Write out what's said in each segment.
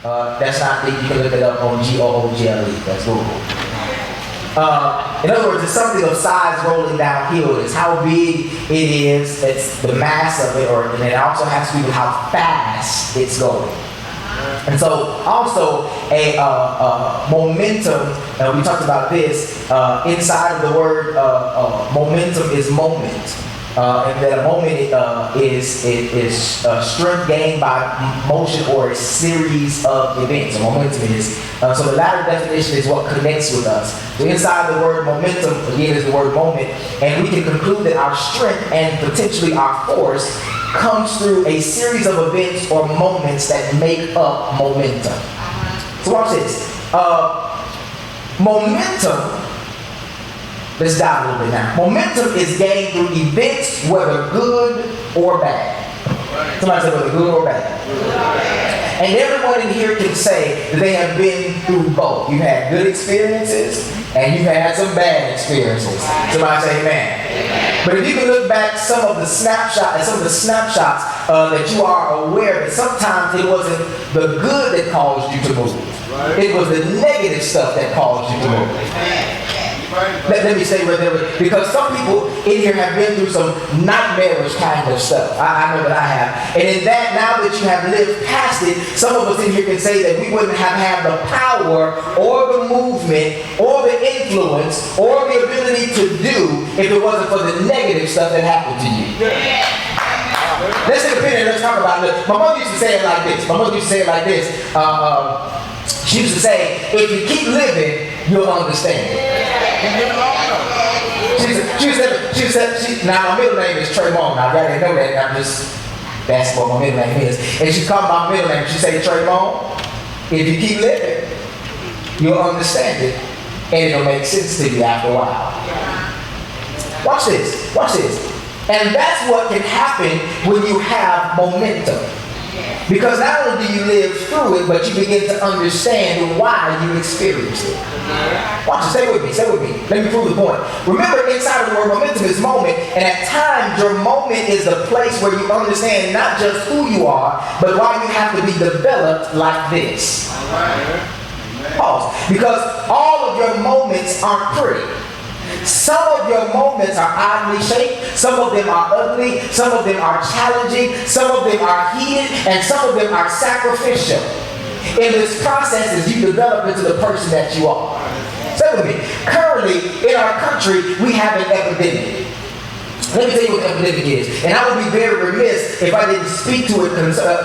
That's not big. You can look it up on Google. That's Google. In other words, it's something of size rolling downhill. It's how big it is. It's the mass of it, and it also has to do with how fast it's going. And so, also a momentum. We talked about this inside of the word momentum is moment. And that a moment is strength gained by motion or a series of events. So momentum is, so the latter definition is what connects with us. So inside the word momentum, again, is the word moment, and we can conclude that our strength and potentially our force comes through a series of events or moments that make up momentum. So watch this. Momentum. Let's dive a little bit now. Momentum is gained through events, whether good or bad. Somebody say whether good or bad. And everyone in here can say that they have been through both. You've had good experiences and you've had some bad experiences. Somebody say amen. But if you can look back some of the snapshots that you are aware that sometimes it wasn't the good that caused you to move. It was the negative stuff that caused you to move. Let me say right there, because some people in here have been through some nightmarish kind of stuff. I know that I have. And in that, now that you have lived past it, some of us in here can say that we wouldn't have had the power or the movement or the influence or the ability to do if it wasn't for the negative stuff that happened to you. Let's take a minute and let's talk about this. My mother used to say it like this. She used to say, if you keep living, you'll understand. She said, now my middle name is Tremont. Now, y'all didn't know that. That's what my middle name is. And she called my middle name. She said, Tremont, if you keep living, you'll understand it. And it'll make sense to you after a while. Watch this. And that's what can happen when you have momentum. Because not only do you live through it, but you begin to understand why you experienced it. Watch it. Stay with me. Let me prove the point. Remember, inside of the word momentum is moment, and at times your moment is the place where you understand not just who you are, but why you have to be developed like this. Pause. Because all of your moments aren't pretty. Some of your moments are oddly shaped, some of them are ugly, some of them are challenging, some of them are heated, and some of them are sacrificial. In this process, as you develop into the person that you are. Say with me, currently in our country, we have an epidemic. Let me tell you what the epidemic is. And I would be very remiss if I didn't speak to it,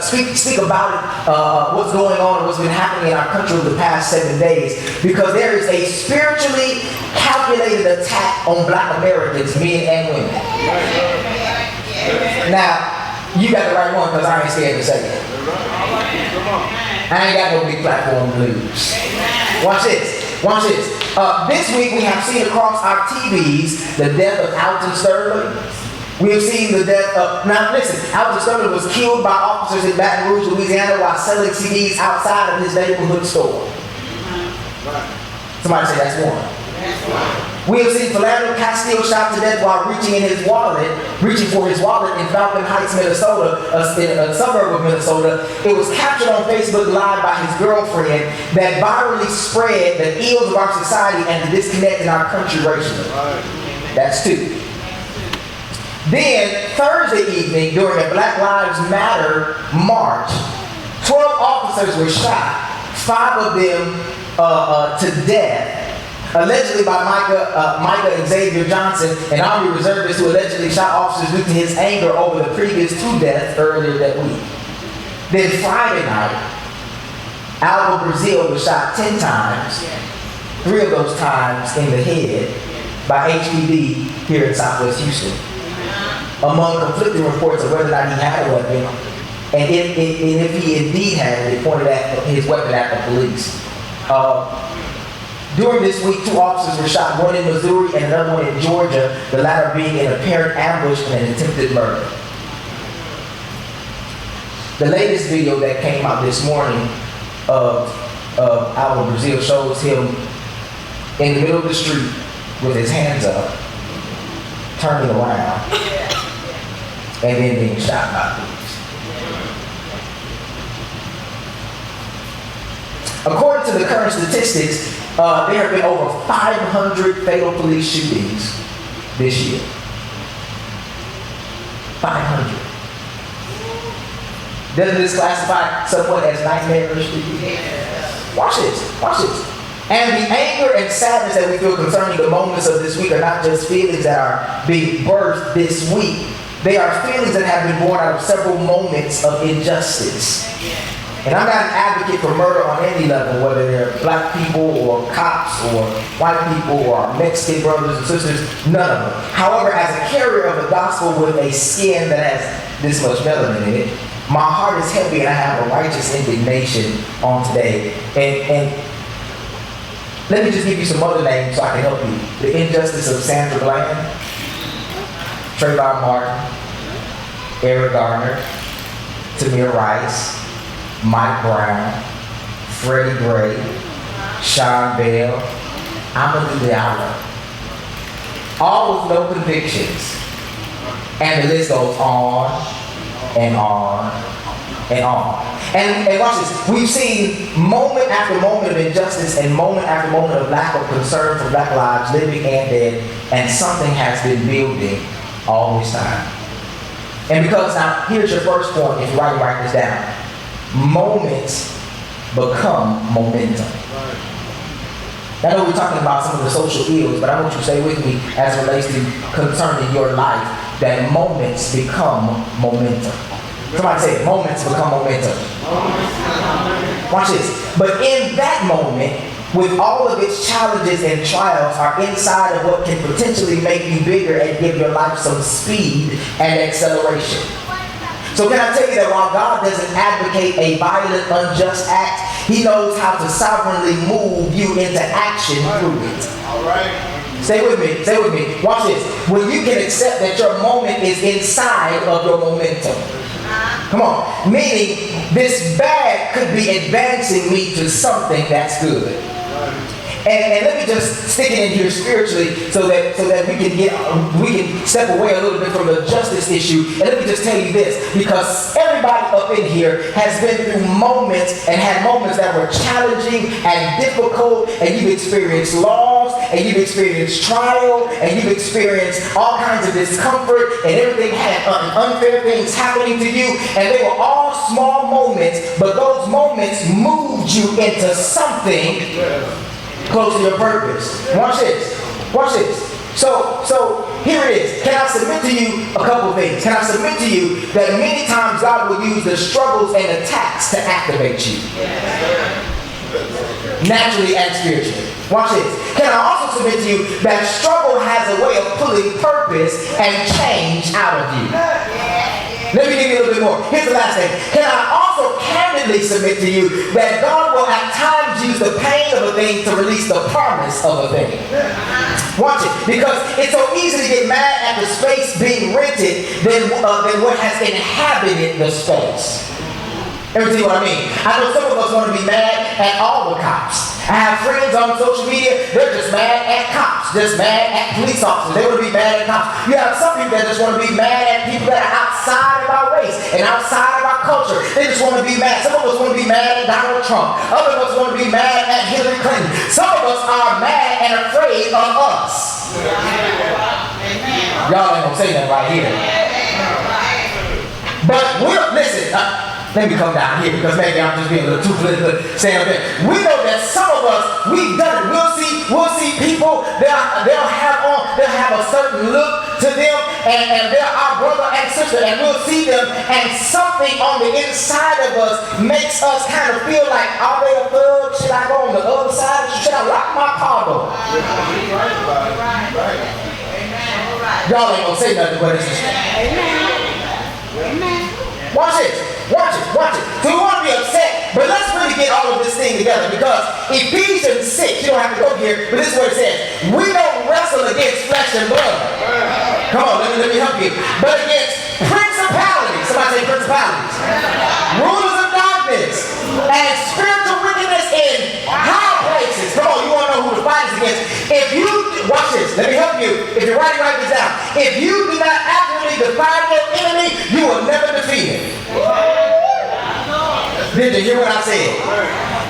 speak about it, what's going on and what's been happening in our country over the past 7 days. Because there is a spiritually calculated attack on black Americans, men and women. Now, you got the right one because I ain't scared to say it. I ain't got no big platform to lose. Watch this. This week we have seen across our TVs the death of Alton Sterling. We have seen the death of, now listen, Alton Sterling was killed by officers in Baton Rouge, Louisiana while selling CDs outside of his neighborhood store. Somebody say that's one. We have seen Philando Castile shot to death while reaching for his wallet in Falcon Heights, Minnesota, a suburb of Minnesota. It was captured on Facebook Live by his girlfriend that virally spread the ills of our society and the disconnect in our country racially. That's two. Then, Thursday evening, during a Black Lives Matter march, 12 officers were shot, 5 of them to death, allegedly by Micah Xavier Johnson, an Army reservist who allegedly shot officers due to his anger over the previous 2 deaths earlier that week. Then Friday night, Alva Brazil was shot 10 times, 3 of those times in the head by HPD here in Southwest Houston. Among conflicting reports of whether or not he had a weapon, and if he indeed had it, they pointed at his weapon at the police. During this week, 2 officers were shot, one in Missouri and another one in Georgia, the latter being an apparent ambush and an attempted murder. The latest video that came out this morning of Alva Brazil shows him in the middle of the street with his hands up, turning around, and then being shot by police. According to the current statistics, there have been over 500 fatal police shootings this year. 500. Doesn't this classify somewhat as nightmarish to you? Yes. Watch this. Watch this. And the anger and sadness that we feel concerning the moments of this week are not just feelings that are being birthed this week. They are feelings that have been born out of several moments of injustice. And I'm not an advocate for murder on any level, whether they're black people or cops or white people or Mexican brothers and sisters, none of them. However, as a carrier of the gospel with a skin that has this much melanin in it, my heart is heavy and I have a righteous indignation on today. And let me just give you some other names so I can help you. The injustice of Sandra Bland, Trayvon Martin, Eric Garner, Tamir Rice, Mike Brown, Freddie Gray, Sean Bell, Amadou Diallo. All with no convictions. And the list goes on and on and on. And watch this. We've seen moment after moment of injustice and moment after moment of lack of concern for black lives, living and dead, and something has been building all this time. And because now, here's your first point, if you write this down. Moments become momentum. I know we're talking about some of the social ills, but I want you to stay with me as it relates to concerning your life, that moments become momentum. Somebody say, moments become momentum. Watch this. But in that moment, with all of its challenges and trials, are inside of what can potentially make you bigger and give your life some speed and acceleration. So can I tell you that while God doesn't advocate a violent, unjust act, He knows how to sovereignly move you into action through it. All right. Stay with me. Stay with me. Watch this. When you can accept that your moment is inside of your momentum. Come on. Meaning, this bad could be advancing me to something that's good. And let me just stick it in here spiritually so that we can step away a little bit from the justice issue. And let me just tell you this, because everybody up in here has been through moments and had moments that were challenging and difficult, and you've experienced loss, and you've experienced trial, and you've experienced all kinds of discomfort, and everything had unfair things happening to you, and they were all small moments, but those moments moved you into something close to your purpose. Watch this. Watch this. So here it is. Can I submit to you a couple things? Can I submit to you that many times God will use the struggles and attacks to activate you? Naturally and spiritually. Watch this. Can I also submit to you that struggle has a way of pulling purpose and change out of you? Let me give you a little bit more. Here's the last thing. Can I also candidly submit to you that God will at times use the pain of a thing to release the promise of a thing? Watch it. Because it's so easy to get mad at the space being rented than what has inhabited the space. Let me tell you what I mean. I know some of us want to be mad at all the cops. I have friends on social media, they're just mad at cops, just mad at police officers. They want to be mad at cops. You have some people that just want to be mad at people that are outside of our race and outside of our culture. They just want to be mad. Some of us want to be mad at Donald Trump. Others of us want to be mad at Hillary Clinton. Some of us are mad and afraid of us. Y'all ain't gonna say that right here. But listen. Let me come down here because maybe I'm just being a little too political saying that. We know that some of us, we've done it. We'll see people, they'll have a certain look to them, and they're our brother and sister, and we'll see them, and something on the inside of us makes us kind of feel like, are they a thug? Should I go on the other side? Should I lock my car door? Y'all ain't gonna say nothing, but it's just Amen. Watch it. Watch it. Watch it. So we want to be upset, but let's really get all of this thing together, because Ephesians 6, you don't have to go here, but this is what it says. We don't wrestle against flesh and blood. Come on, let me help you. But against principalities. Somebody say principalities. Rulers of darkness and spiritual wickedness in high places. Come on, you want to know who the fight is against. If you, watch this, let me help you. If you're writing, write this down. If you do not accurately define your enemy, you will never defeat him. Did you hear what I said?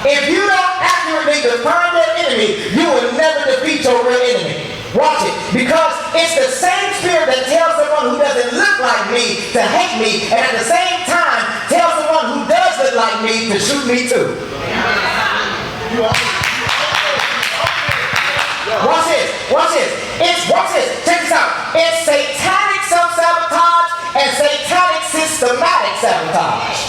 If you don't accurately define your enemy, you will never defeat your real enemy. Watch it. Because it's the same spirit that tells someone who doesn't look like me to hate me, and at the same time tells someone who does look like me to shoot me too. Watch this. Watch this. Watch this. Check this out. It's satanic self-sabotage and satanic systematic sabotage.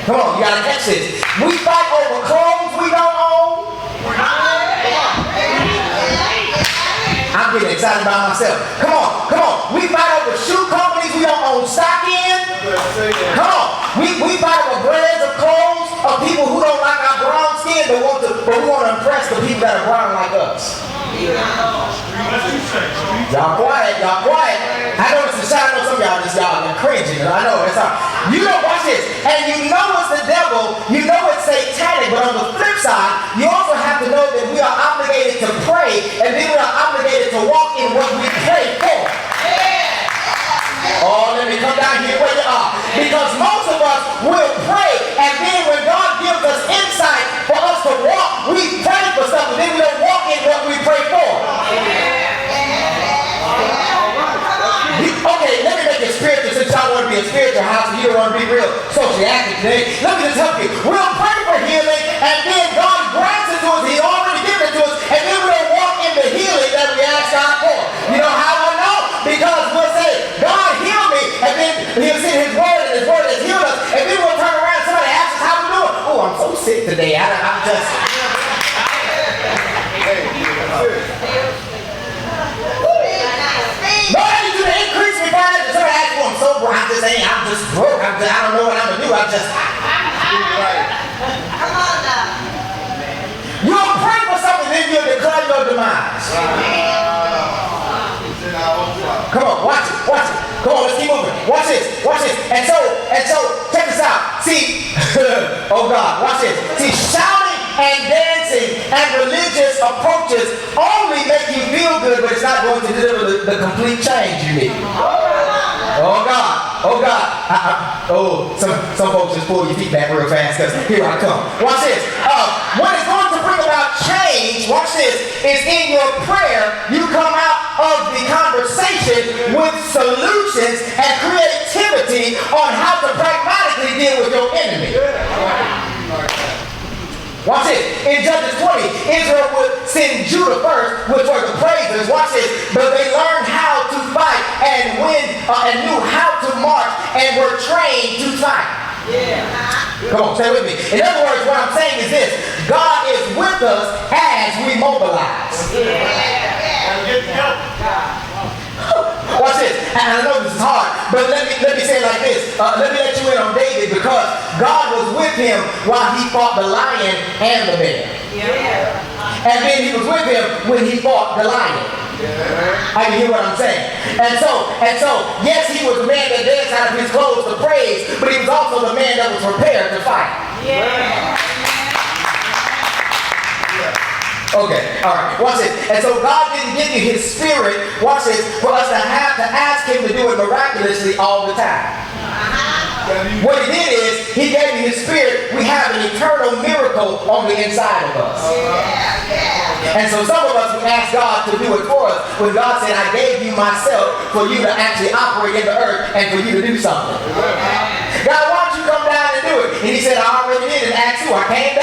Come on, you gotta catch this. We fight over clothes we don't own. I'm getting excited about myself. Come on. We fight over shoe companies we don't own stock in. Come on. We fight over brands of clothes of people who don't like our brown skin but we want to impress the people that are brown like us. Y'all quiet. I know it's a shot on some of y'all, y'all cringing. I know it's hard. You know, watch this. And you know it's the devil, you know it's satanic, but on the flip side, you also have to know that we are obligated to pray, and then we are obligated to walk in what we pray for. Oh, let me come down here where you are. Because most of us will pray, and then when God gives us insight for us to walk, we pray for something, then we don't walk in what we pray for. Okay, let me make it spiritual since y'all want to be a spiritual house and you don't want to be real socially active today. Let me just help you. We'll pray for healing, and then God grants it to us. He already given it to us, and then we'll walk in the healing that we ask God for. You know how I know? Because we'll say, God heal me, and then He'll send His word, and His word has healed us, and then we'll turn around and somebody asks us how we doing. Oh, I'm so sick today. I'm just... I'm just broke. I don't know what I'm going to do. Come on now. You'll pray for something, then you'll declare your demise. Come on, watch it. Come on, let's keep moving. Watch this. And so, check this out. See, oh God, watch this. See, shouting and dancing and religious approaches only make you feel good, but it's not going to deliver the complete change you need. Oh God. Some folks just pull your feet back real fast because here I come. Watch this. What is going to bring about change, watch this, is in your prayer, you come out of the conversation with solutions and creativity on how to pragmatically deal with your enemy. Watch this. In Judges 20, Israel would send Judah first, which were the praisers. Watch this. But they learned how to fight and win and knew how to march and were trained to fight. Come on, stay with me. In other words, what I'm saying is this. God is with us as we mobilize. Watch this. And I know this is hard, but let me say it like this. Let me let you in on David, because God was with him while he fought the lion and the bear. And then he was with him when he fought the lion. I can hear what I'm saying. And so, yes, he was the man that danced out of his clothes to praise, but he was also the man that was prepared to fight. Okay, all right, watch it. And so God didn't give you His Spirit, watch this, for us to have to ask Him to do it miraculously all the time. What He did is, He gave you His Spirit. We have an eternal miracle on the inside of us. And so some of us, we ask God to do it for us, when God said, I gave you myself for you to actually operate in the earth and for you to do something. God, why don't you come down and do it? And He said, I already did in Acts 2. I came